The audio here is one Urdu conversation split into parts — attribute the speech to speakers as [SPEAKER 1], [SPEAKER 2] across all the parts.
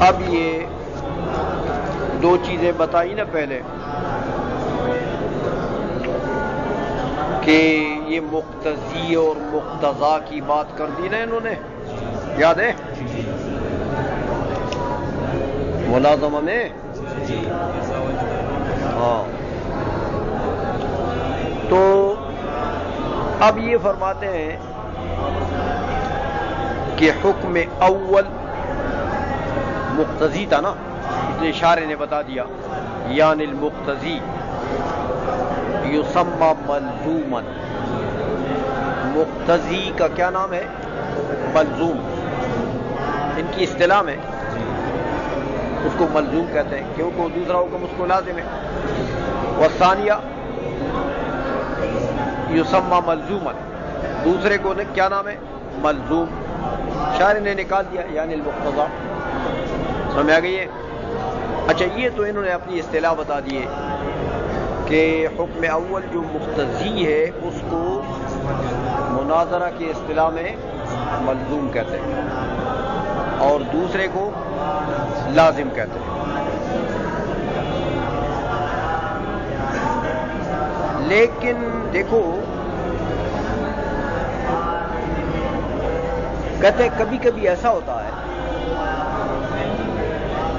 [SPEAKER 1] اب یہ دو چیزیں بتائی نا پہلے کہ یہ مقتضی اور مقتضا کی بات کر دی نا انہوں نے، یاد ہے ملازمہ میں؟ ہاں، تو اب یہ فرماتے ہیں کہ حکم اول مقتضی تھا نا، اس لیے شارح نے بتا دیا یعنی المقتضی یسمى ملزوما، مقتضی کا کیا نام ہے؟ ملزوم، ان کی اصطلاح میں اس کو ملزوم کہتے ہیں کیونکہ دوسرا حکم اس کو لازم ہے۔ والثانیہ یسمى ملزوما، دوسرے کو کیا نام ہے؟ ملزوم، شارح نے نکال دیا یعنی المقتضی، سمجھ آ گئی ہے؟ اچھا، یہ تو انہوں نے اپنی اصطلاح بتا دیے کہ حکم اول جو مقتضی ہے اس کو مناظرہ کی اصطلاح میں ملزوم کہتے ہیں اور دوسرے کو لازم کہتے ہیں۔ لیکن دیکھو کہتے ہیں کبھی کبھی ایسا ہوتا ہے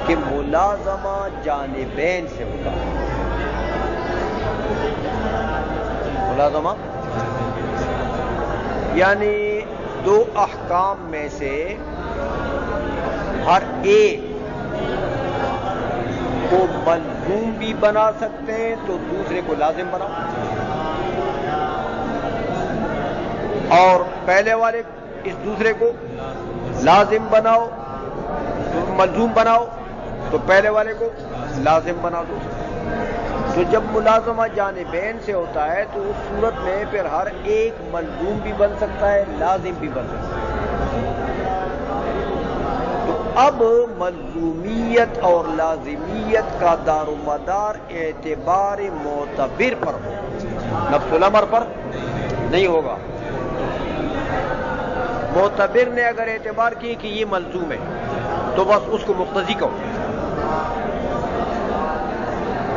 [SPEAKER 1] کہ ملازمہ جانبین سے ہوتا ہے، ملازمہ یعنی دو احکام میں سے ہر ایک کو ملزوم بھی بنا سکتے ہیں تو دوسرے کو لازم بناؤ، اور پہلے والے اس دوسرے کو لازم بناؤ، ملزوم بناؤ تو پہلے والے کو لازم بنا دو۔ تو جب ملازمہ جانبین سے ہوتا ہے تو اس صورت میں پھر ہر ایک ملزوم بھی بن سکتا ہے، لازم بھی بن سکتا ہے۔ تو اب ملزومیت اور لازمیت کا دار و مدار اعتبار معتبر پر ہو، نفس الامر پر نہیں ہوگا۔ معتبر نے اگر اعتبار کی کہ یہ ملزوم ہے تو بس اس کو مقتضی کہو،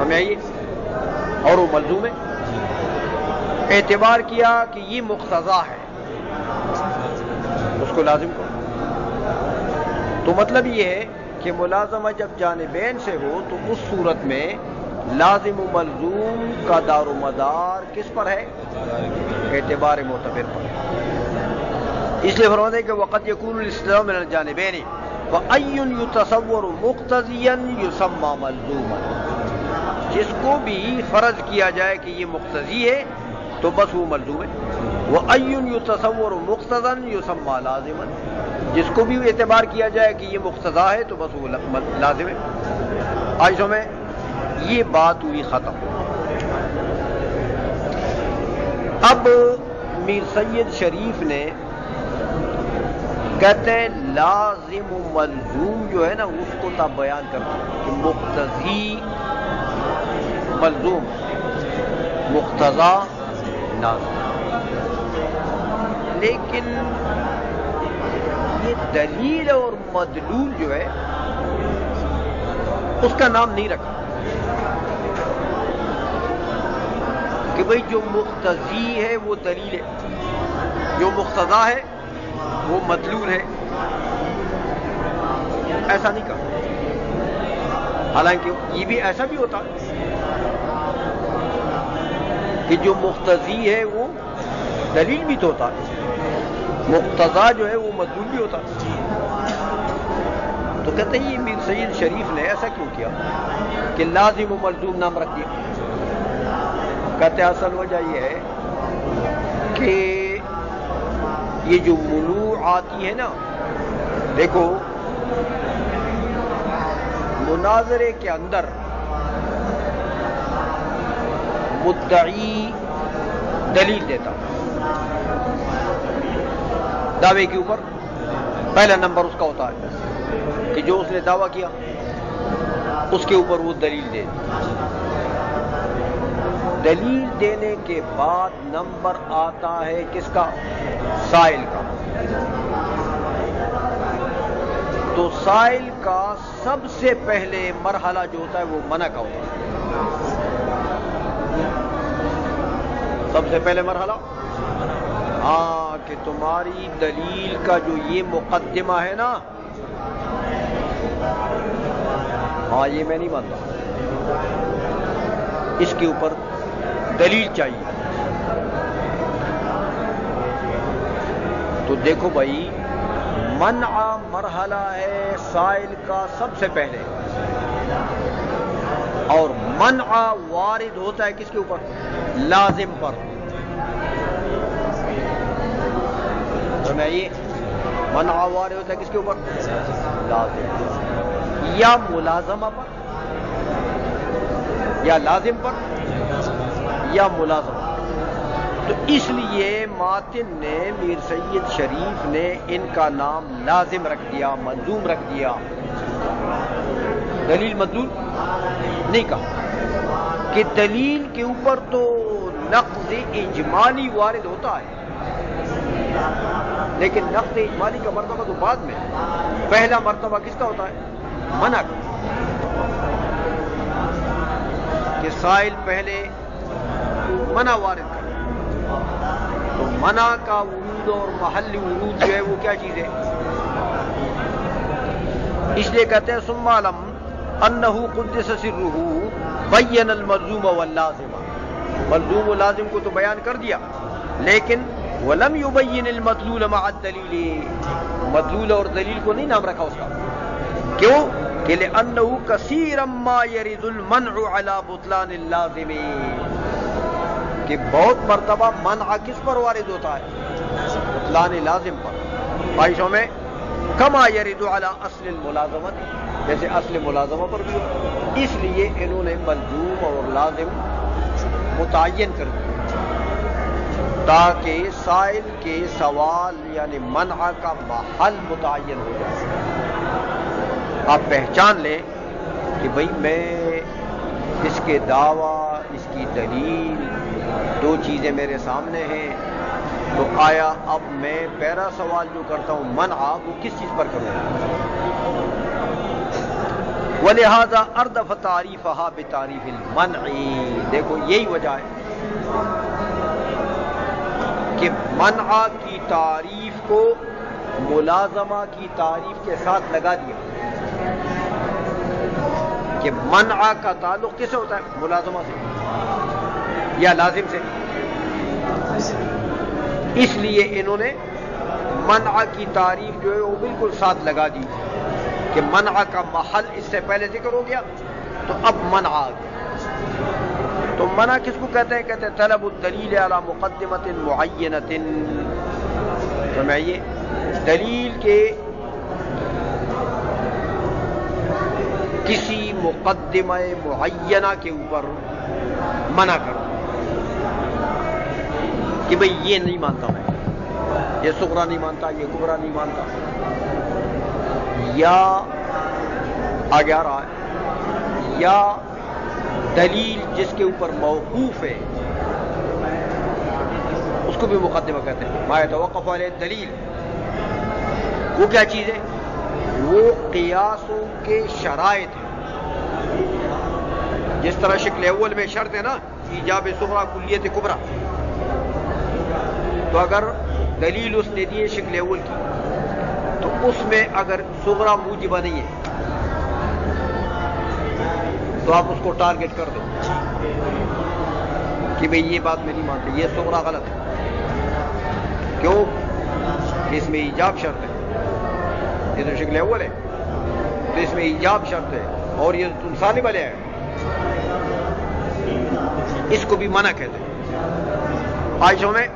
[SPEAKER 1] ہمیں آئیے، اور وہ ملزوم ہے۔ اعتبار کیا کہ یہ مقتضا ہے، اس کو لازم کرو۔ تو مطلب یہ ہے کہ ملازمہ جب جانبین سے ہو تو اس صورت میں لازم و ملزوم کا دار و مدار کس پر ہے؟ اعتبار معتبر پر۔ اس لیے فرماتے ہیں کہ وقد یکون الاستدلال من الجانبین وأی یتصور مقتضیا یسمى ملزوما، جس کو بھی فرض کیا جائے کہ یہ مقتضی ہے تو بس وہ ملزوم ہے۔ وأی یتصور مقتضا یسمى لازما، جس کو بھی اعتبار کیا جائے کہ یہ مقتضا ہے تو بس وہ لازم ہے۔ آج سمجھ یہ بات ہوئی ختم۔ اب میر سید شریف نے کہتے ہیں لازم و ملزوم جو ہے نا اس کو تب بیان کرتے ہیں کہ مقتضی ملزوم، مقتضا لازم، لیکن یہ دلیل اور مدلول جو ہے اس کا نام نہیں رکھا کہ بھئی جو مقتضی ہے وہ دلیل ہے، جو مقتضا ہے وہ مدلول ہے، ایسا نہیں کہا۔ حالانکہ یہ بھی ایسا بھی ہوتا کہ جو مقتضی ہے وہ دلیل بھی تو ہوتا، مقتضا جو ہے وہ مدلول بھی ہوتا۔ تو کہتے ہیں یہ میر سید شریف نے ایسا کیوں کیا کہ لازم و ملزوم نام رکھ دیا؟ کہتے ہیں اصل وجہ یہ ہے کہ یہ جو منوع آتی ہے نا، دیکھو مناظرے کے اندر مدعی دلیل دیتا، دعوے کے اوپر پہلا نمبر اس کا ہوتا ہے کہ جو اس نے دعویٰ کیا اس کے اوپر وہ دلیل دے۔ دلیل دینے کے بعد نمبر آتا ہے کس کا؟ سائل کا۔ تو سائل کا سب سے پہلے مرحلہ جو ہوتا ہے وہ منع کا ہوتا ہے. سب سے پہلے مرحلہ ہاں کہ تمہاری دلیل کا جو یہ مقدمہ ہے نا، ہاں یہ میں نہیں مانتا، اس کے اوپر دلیل چاہیے. تو دیکھو بھائی، منع مرحلہ ہے سائل کا سب سے پہلے، اور منع وارد ہوتا ہے کس کے اوپر؟ لازم پر. سمجھئے، منع وارد ہوتا ہے کس کے اوپر؟ لازم یا ملازمہ پر، یا لازم پر یا ملازمہ. تو اس لیے ماتن نے، میر سید شریف نے ان کا نام لازم رکھ دیا، ملزوم رکھ دیا. دلیل مدلول نہیں کہا، کہ دلیل کے اوپر تو نقض اجمالی وارد ہوتا ہے، لیکن نقض اجمالی کا مرتبہ تو بعد میں. پہلا مرتبہ کس کا ہوتا ہے؟ منع کا. کہ سائل پہلے منع وارد کرے. تو منع کا ورود اور محل ورود جو ہے وہ کیا چیز ہے؟ اس لیے کہتے ہیں ثم علم انہ قدس سرہ بین الملزوم واللازم. ملزوم و لازم کو تو بیان کر دیا، لیکن ولم یبین المدلول مع الدلیل. مدلول اور دلیل کو نہیں نام رکھا اس کا. کیوں؟ کہ لأنہ کثیرا ما یرد المنع علی بطلان اللازم. کہ بہت مرتبہ منع کس پر وارد ہوتا ہے؟ بطلان لازم پر. خواہشوں میں کما یرد علی اصل الملازمت، جیسے اصل ملازمہ پر بھی ہو. اس لیے انہوں نے ملزوم اور لازم متعین کر دیا تاکہ سائل کے سوال یعنی منع کا محل متعین ہو جائے. آپ پہچان لیں کہ بھئی میں اس کے دعویٰ، اس کی دلیل، دو چیزیں میرے سامنے ہیں. تو آیا اب میں پہلا سوال جو کرتا ہوں منع، وہ کس چیز پر کروں؟ وَلِهَذَا أَرْدَفَ تَعْرِيفَهَا بِتَعْرِيفِ الْمَنْعِ. دیکھو یہی وجہ ہے کہ منع کی تعریف کو ملازمہ کی تعریف کے ساتھ لگا دیا. کہ منع کا تعلق کس سے ہوتا ہے؟ ملازمہ سے یا لازم سے. اس لیے انہوں نے منع کی تعریف جو ہے وہ بالکل ساتھ لگا دی کہ منع کا محل اس سے پہلے ذکر ہو گیا، تو اب منع آ گیا. تو منع کس کو کہتے ہیں؟ کہتے ہیں طلب الدلیل علی مقدمۃ معینۃ. سمجھئے، دلیل کے کسی مقدمہ معینہ کے اوپر منع کرو کہ بھئی یہ نہیں مانتا میں، یہ صغرا نہیں مانتا، یہ کبرا نہیں مانتا. یا آگے آ رہا ہے، یا دلیل جس کے اوپر موقوف ہے اس کو بھی مقدمہ کہتے ہیں. ما يتوقف علیہ دلیل، وہ کیا چیز ہے؟ وہ قیاسوں کے شرائط ہیں. جس طرح شکل اول میں شرط ہے نا ایجاب صغرا کلیت کبرا، تو اگر دلیل اس نے دی ہے شکل اول کی تو اس میں اگر صغرا موجبہ نہیں ہے تو آپ اس کو ٹارگٹ کر دو کہ بھئی یہ بات میں نہیں مانتے، یہ صغرا غلط ہے. کیوں؟ کہ اس میں ایجاب شرط ہے. یہ تو شکل اول ہے تو اس میں ایجاب شرط ہے، اور یہ تم سالے والے ہیں، اس کو بھی منع کہتے ہیں. عائشہ میں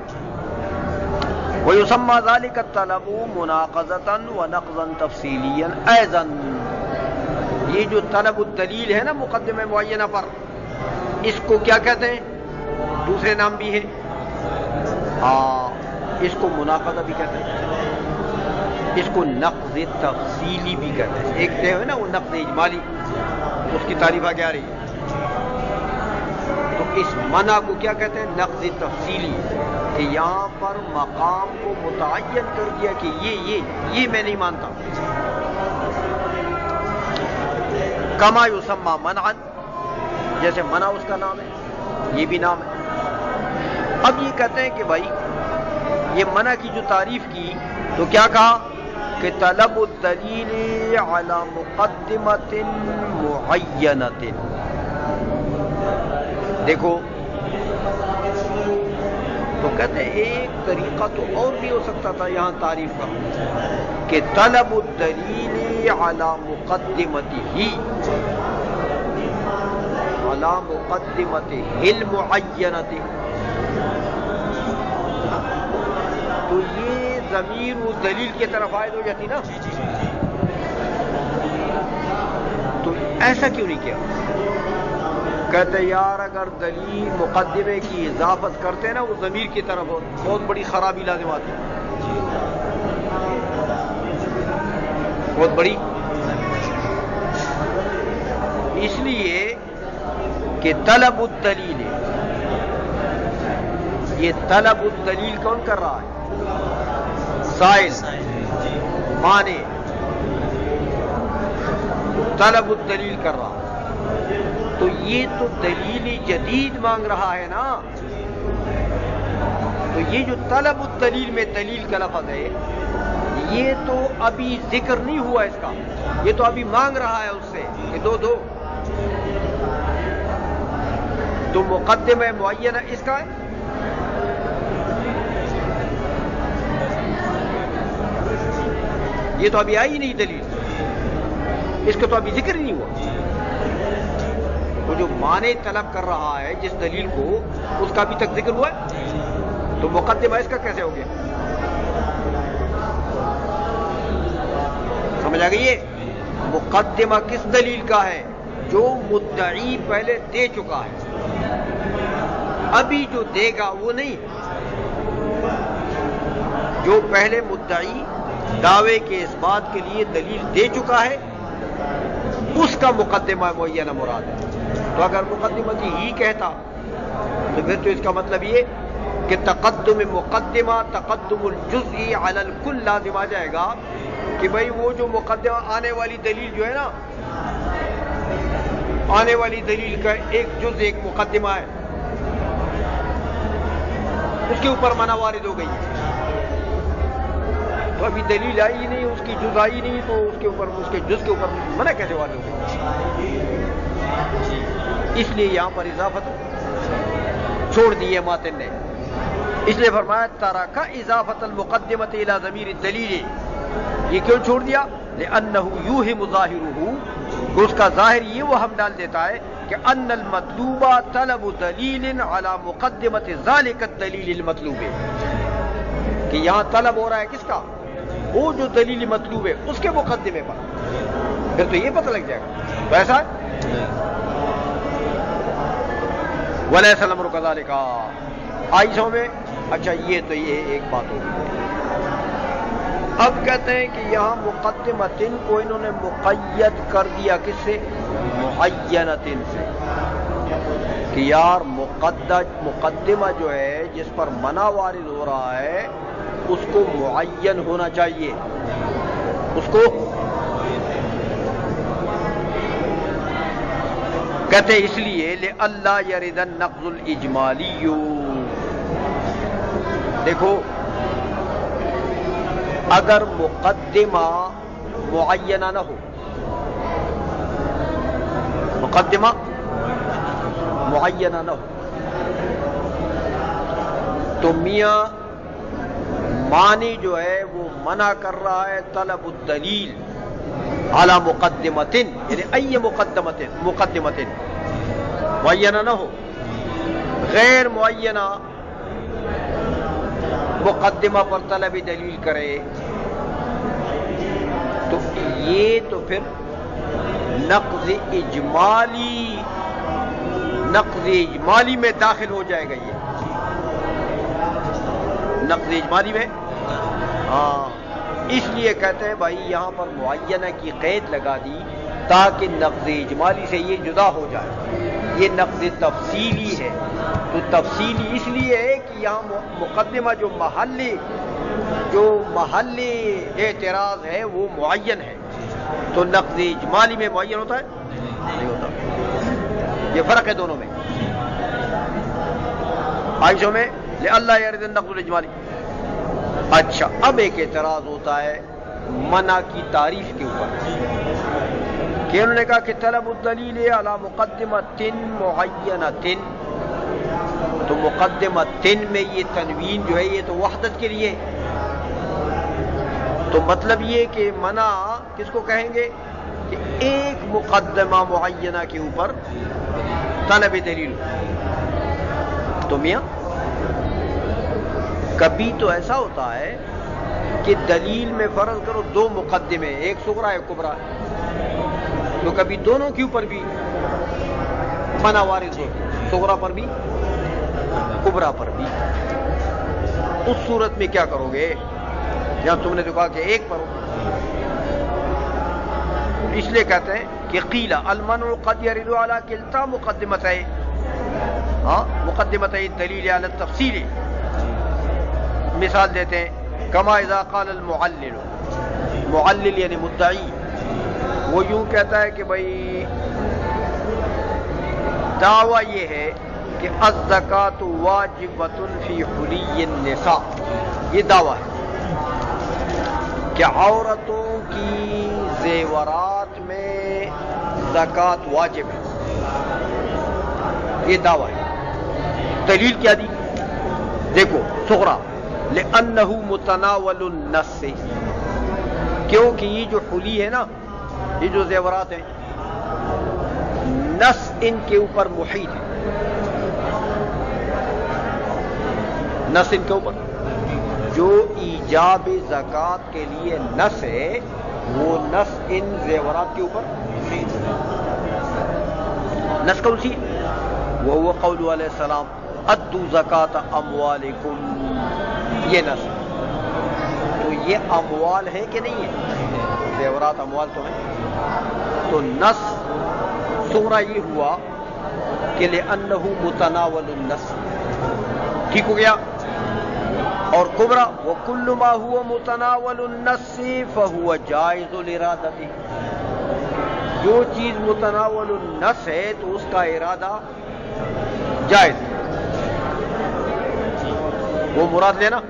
[SPEAKER 1] وَيُسَمَّى ذَلِكَ الطَّلَبُ مُنَاقَضَةً وَنَقْضًا تَفْصِيلِيًّا أَيْضًا. یہ جو طلب الدلیل ہے نا مقدمہ معینہ پر، اس کو کیا کہتے ہیں؟ دوسرے نام بھی ہے، اس کو مناقضہ بھی کہتے ہیں، اس کو نقض تفصیلی بھی کہتے ہیں. ایک ہے نا وہ نقض اجمالی، اس کی تعریف آگے آ رہی ہے. تو اس منع کو کیا کہتے ہیں؟ نقض تفصیلی. کہ یہاں پر مقام کو متعین کر دیا کہ یہ میں نہیں مانتا. کما یسمى منعا، جیسے منع اس کا نام ہے، یہ بھی نام ہے۔ اب یہ کہتے ہیں کہ بھائی یہ منع کی جو تعریف کی تو کیا کہا کہ طلب الدلیل علی مقدمۃ معینۃ۔ دیکھو تو کہتے ہیں ایک طریقہ تو اور بھی ہو سکتا تھا یہاں تعریف کا کہ طلب الدلیل علی مقدمتہ، علی مقدمتہ المعینۃ، تو یہ ضمیر وہ دلیل کی طرف عائد ہو جاتی نا، تو ایسا کیوں نہیں کیا؟ کہتے یار اگر دلیل مقدمے کی اضافت کرتے نا وہ ضمیر کی طرف بہت بڑی خرابی لازم آتی، بہت بڑی، اس لیے کہ طلب الدلیل، یہ طلب الدلیل کون کر رہا ہے؟ سائل مانے طلب الدلیل کر رہا ہے، تو یہ تو دلیل جدید مانگ رہا ہے نا، تو یہ جو طلب الدلیل میں دلیل کا لفظ ہے یہ تو ابھی ذکر نہیں ہوا اس کا، یہ تو ابھی مانگ رہا ہے اس سے کہ دو تو مقدمہ معینہ اس کا ہے، یہ تو ابھی آئی نہیں دلیل، اس کا تو ابھی ذکر ہی نہیں ہوا، وہ جو معنی طلب کر رہا ہے جس دلیل کو اس کا ابھی تک ذکر ہوا ہے، تو مقدمہ اس کا کیسے ہو گیا؟ سمجھ آ گئی ہے؟ مقدمہ کس دلیل کا ہے؟ جو مدعی پہلے دے چکا ہے، ابھی جو دے گا وہ نہیں، جو پہلے مدعی دعوے کے اس بات کے لیے دلیل دے چکا ہے اس کا مقدمہ معینہ مراد ہے۔ تو اگر مقدمتی ہی کہتا تو پھر تو اس کا مطلب یہ کہ تقدم مقدمہ تقدم الجزئی علی الکل لازم آ جائے گا کہ بھئی وہ جو مقدمہ آنے والی دلیل جو ہے نا، آنے والی دلیل کا ایک جز ایک مقدمہ ہے، اس کے اوپر منع وارد ہو گئی، تو ابھی دلیل آئی نہیں، اس کی جز آئی نہیں، تو اس کے اوپر اس کے جز کے اوپر منع کیسے وارد ہو گئی؟ اس لیے یہاں پر اضافت چھوڑ دی ہے ماتن نے، اس لیے فرمایا ترک اضافت المقدمۃ الی ضمیر الدلیل، یہ کیوں چھوڑ دیا؟ لأنہ یوہم ظاہرہ، کہ اس کا ظاہر یہ وہم ڈال دیتا ہے کہ ان المطلوب طلب دلیل علی مقدمۃ ذلک الدلیل المطلوب، کہ یہاں طلب ہو رہا ہے کس کا؟ وہ جو دلیل مطلوب ہے اس کے مقدمے پر، پھر تو یہ پتہ لگ جائے گا ویسا ہے۔ وَلَيْسَ الْأَمْرُ كَذَلِكَ، آئی سو میں؟ اچھا یہ تو یہ ایک بات ہوگی۔ اب کہتے ہیں کہ یہاں مقدمتن کو انہوں نے مقید کر دیا کس سے؟ معینتن سے، کہ یار مقدمہ جو ہے جس پر منع وارد ہو رہا ہے اس کو معین ہونا چاہیے، اس کو کہتے اس لیے لئلا یرد النقض الاجمالی، دیکھو اگر مقدمہ معینہ نہ ہو، مقدمہ معینہ نہ ہو تو میاں معنی جو ہے وہ منع کر رہا ہے طلب الدلیل علی مقدمتن، یعنی ای مقدمتن معینہ نہ ہو، غیر معینہ مقدمہ پر طلب دلیل کرے، تو یہ تو پھر نقض اجمالی میں داخل ہو جائے گا، یہ نقض اجمالی میں، ہاں اس لیے کہتے ہیں بھائی یہاں پر معینہ کی قید لگا دی تاکہ نقض اجمالی سے یہ جدا ہو جائے، یہ نقض تفصیلی ہے، تو تفصیلی اس لیے ہے کہ یہاں مقدمہ جو محلی اعتراض ہے وہ معین ہے، تو نقض اجمالی میں معین ہوتا ہے نہیں ہوتا. یہ فرق ہے دونوں میں. عائشہ میں لِأَلَّا يَرِدَ النَّقْلُ الْإِجْمَالِي. اچھا اب ایک اعتراض ہوتا ہے منع کی تعریف کے اوپر کہ انہوں نے کہا کہ طلب الدلیل علی مقدمۃ معینۃ، تو مقدمۃ میں یہ تنوین جو ہے یہ تو وحدت کے لیے، تو مطلب یہ کہ منع کس کو کہیں گے کہ ایک مقدمہ معینہ کے اوپر طلب دلیل. تو میاں کبھی تو ایسا ہوتا ہے کہ دلیل میں فرض کرو دو مقدمے، ایک صغرا ایک کبرا، تو کبھی دونوں کے اوپر بھی منع وارد ہو، صغرا پر بھی کبرا پر بھی. اس صورت میں کیا کرو گے؟ جہاں تم نے تو کہا کہ ایک پر ہو، اس لیے کہتے ہیں کہ قیل المنع قد يرد على كلتا مقدمتين، مقدمتين الدلیل على التفصیل. مثال دیتے ہیں کما اذا قال المعلل، معلل یعنی مدعی، وہ یوں کہتا ہے کہ بھائی دعویٰ یہ ہے کہ الزکوٰۃ واجبۃ فی حلی النساء، یہ دعویٰ ہے کہ عورتوں کی زیورات میں زکوٰۃ واجب ہے، یہ دعویٰ ہے. دلیل کیا دی؟ دیکھو صغرا لأنہ متناول النص، کیونکہ یہ جو حلی ہے نا، یہ جو زیورات ہیں، نص ان کے اوپر محیط ہے. نص ان کے اوپر جو ایجاب زکوٰۃ کے لیے نص ہے، وہ نص ان زیورات کے اوپر نص کون سی؟ وہ قول علیہ السلام ادوا زکوٰۃ اموالکم، یہ نص. تو یہ اموال ہے کہ نہیں ہے؟ زیورات اموال تو ہیں. تو نص صغرا یہ ہوا کہ لأنہ متناول النص، ٹھیک ہو گیا. اور کبرا وکل ما هو متناول النص فهو جائز الارادہ، جو چیز متناول النص ہے تو اس کا ارادہ جائز، وہ مراد لینا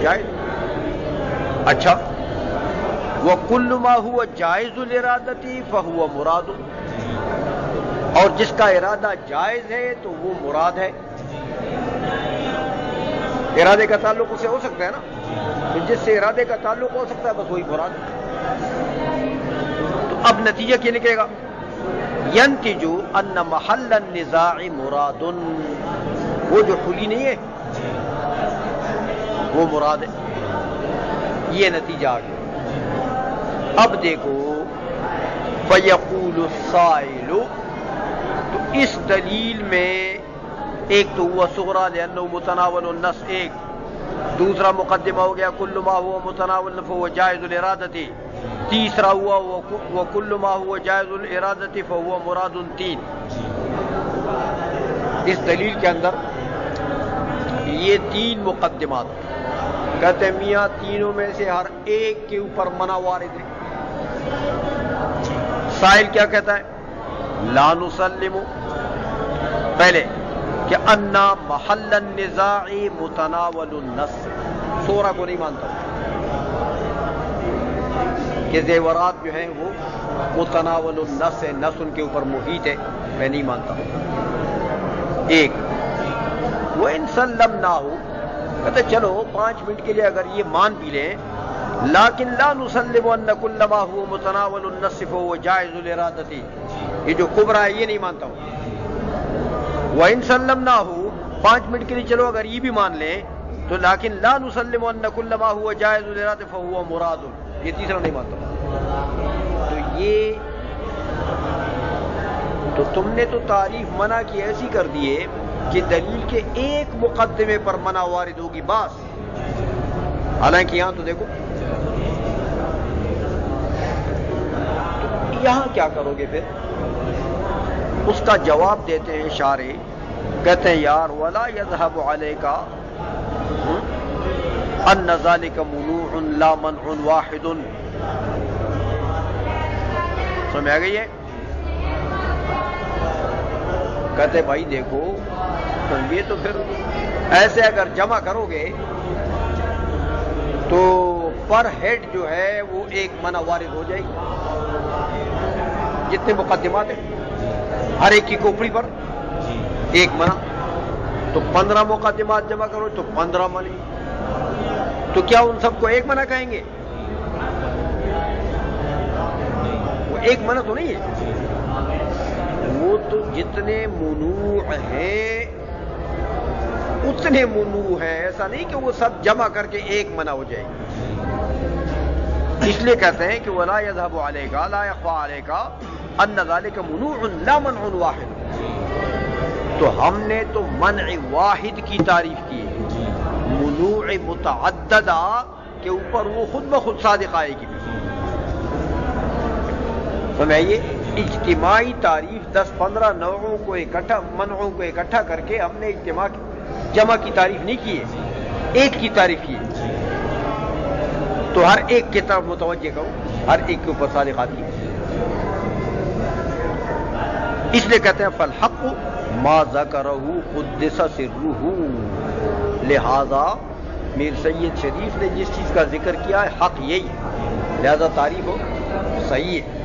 [SPEAKER 1] جائز. اچھا وکل ما هو جائز الارادہ فهو مراد، اور جس کا ارادہ جائز ہے تو وہ مراد ہے. ارادے کا تعلق اسے ہو سکتا ہے نا، تو جس سے ارادے کا تعلق ہو سکتا ہے بس وہی مراد. تو اب نتیجہ کیا نکلے گا؟ ینتج ان محل النزاع مراد، وہ جو حلی نہیں ہے وہ مراد ہے. یہ نتیجہ آ گیا. اب دیکھو فیقول السائل، تو اس دلیل میں ایک تو ہوا صغرا لأنہ متناول النص، ایک دوسرا مقدمہ ہو گیا کل ما ہوا متناول فهو جائز الارادہ، تیسرا ہوا وکل ما ہوا جائز الارادہ فهو مراد. تین اس دلیل کے اندر یہ تین مقدمات، کہتے ہیں میاں تینوں میں سے ہر ایک کے اوپر منع وارد ہے. سائل کیا کہتا ہے؟ لا نسلم، پہلے کہ انا محل النزاع متناول النص، صغرا کو نہیں مانتا کہ زیورات جو ہیں وہ متناول النص ہے، نص ان کے اوپر محیط ہے، میں نہیں مانتا. ایک وہ ان سلم نہ ہو، کہتے چلو 5 منٹ کے لیے اگر یہ مان بھی لیں، لیکن لا نسلم ان کل ما هو متناول النص فهو جائز الارادہ، یہ جو کبرا ہے یہ نہیں مانتا ہوں. وَإِن سَلَّمْنَاهُ 5 منٹ کے لیے چلو اگر یہ بھی مان لیں تو لیکن لا نسلم ان کل ما هو جائز الارادہ فهو مراد، یہ تیسرا نہیں مانتا. تو یہ تو تم نے تو تعریف منع کی ایسی کر دی ہے کہ دلیل کے ایک مقدمے پر منع وارد ہوگی بس. حالانکہ یہاں تو دیکھو، تو یہاں کیا کرو گے پھر؟ اس کا جواب دیتے ہیں شارح، کہتے ہیں یار ولا يذهب عليك ان ذلك منوع لا منع واحد. سمجھ آ گئی ہے؟ کہتے بھائی دیکھو تو یہ تو پھر ایسے اگر جمع کرو گے تو پر ہیڈ جو ہے وہ 1 منع وارد ہو جائے گی، جتنے مقدمات ہیں ہر ایک کی کھوپڑی پر 1 منع، تو 15 مقدمات جمع کرو تو 15 منع، تو کیا ان سب کو 1 منع کہیں گے؟ وہ 1 منع تو نہیں ہے، وہ تو جتنے منوع ہیں اتنے منوع ہیں، ایسا نہیں کہ وہ سب جمع کر کے 1 منع ہو جائے گی۔ اس لیے کہتے ہیں کہ وَلَا يَذْهَبُ عَلَيْكَ لَا يَخْفَى عَلَيْكَ أَنَّ ذَلِكَ مُنُوعٌ لَا مَنْعٌ وَاحِدٌ، تو ہم نے تو منع واحد کی تعریف کی ہے، منوع متعددہ کے اوپر وہ خود بخود صادق آئے گی۔ سمجھئے، اجتماعی تعریف 10-15 نوعوں کو اکٹھا، منعوں کو اکٹھا کر کے ہم نے جمع کی تعریف نہیں کی ہے، ایک کی تعریف کی ہے، تو ہر ایک کی طرف متوجہ کرو، ہر ایک کے اوپر صادقات کی۔ اس لیے کہتے ہیں فالحق ما ذکرہ قدس سرہ، لہذا میر سید شریف نے جس چیز کا ذکر کیا ہے حق یہی ہے، لہذا تعریف ہو صحیح ہے۔